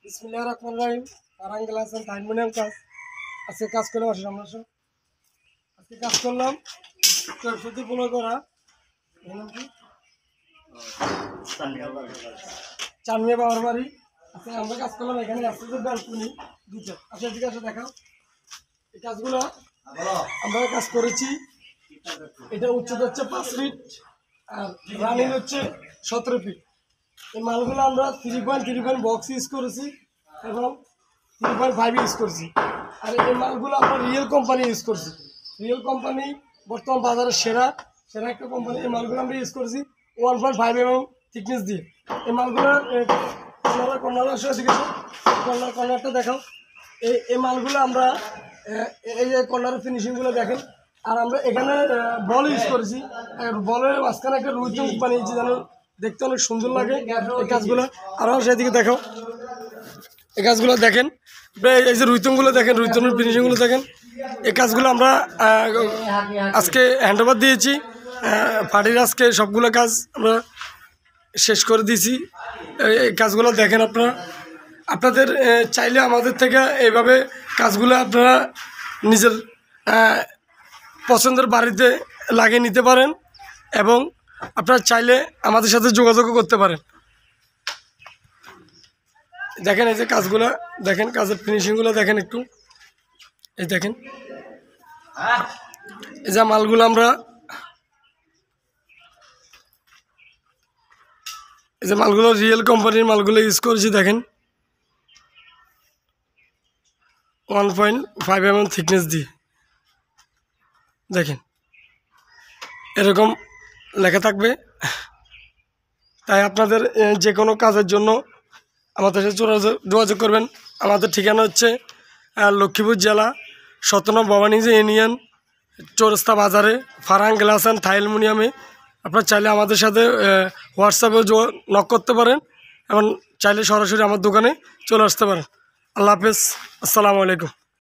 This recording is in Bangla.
বিসমিল্লাহির রহমানির রহিম। ফারহান গ্লাস এন্ড অ্যালুমিনিয়াম কাজ। আজকে কাজ করলাম আজকে কাজ করলাম 415 করা চানমিয়া বাবার বাড়ি। আজকে আমরা কাজ করলাম এখানে আসতে ব্যালকনি দুটো। আচ্ছা ঠিক আছে দেখাও এই কাজগুলো আমরা কাজ করেছি। এটা উচ্চতা হচ্ছে 5 ফিট আর রানিং হচ্ছে 17 ফিট। এই মালগুলো আমরা 3.3 বক্স ইউজ করেছি এবং 3.5 ইউজ করছি। আর এই মালগুলো আমরা রিয়েল কোম্পানি ইউজ করছি। রিয়েল কোম্পানি বর্তমান বাজারে সেরা একটা কোম্পানি। এই মালগুলো আমরা ইউজ করছি 1.5 এবং থিকনেস দিয়ে। এই মালগুলো কর্নারটা দেখাও। এই মালগুলো আমরা এই যে কর্নারের ফিনিশিংগুলো দেখেন। আর আমরা এখানে বল ইউজ করেছি। বলের মাঝখানে একটা রুইচং বানিয়েছি যেন দেখতে অনেক সুন্দর লাগে। এই কাজগুলো আরও সেদিকে দেখো, এই কাজগুলো দেখেন। এই যে রুইতংগুলো দেখেন, রুইতংয়ের ফিনিশিংগুলো দেখেন। এই কাজগুলো আমরা আজকে হ্যান্ডওভার দিয়েছি। পার্টির আজকে সবগুলো কাজ আমরা শেষ করে দিয়েছি। এই কাজগুলো দেখেন আপনাদের চাইলে আমাদের থেকে এইভাবে কাজগুলো আপনারা নিজের পছন্দের বাড়িতে লাগিয়ে নিতে পারেন এবং আপনারা চাইলে আমাদের সাথে যোগাযোগও করতে পারেন। দেখেন এই যে কাজগুলো দেখেন, কাজের ফিনিশিংগুলো দেখেন একটু। এই দেখেন এই যে মালগুলো আমরা এই যে মালগুলো রিয়েল কোম্পানির মালগুলো ইউজ করেছি। দেখেন 1.5 mm থিকনেস দিয়ে দেখেন এরকম লেখা থাকবে। তাই আপনাদের যে কোনো কাজের জন্য আমাদের সাথে যোগাযোগ করবেন। আমাদের ঠিকানা হচ্ছে লক্ষ্মীপুর জেলা 17 নং ভবানীগঞ্জ ইউনিয়ন, চৌরাস্তা বাজারে, ফারহান গ্লাস অ্যান্ড অ্যালুমিনিয়ামে। আপনারা চাইলে আমাদের সাথে হোয়াটসঅ্যাপেও নক করতে পারেন এবং চাইলে সরাসরি আমার দোকানে চলে আসতে পারেন। আল্লাহ হাফেজ, আসসালামু আলাইকুম।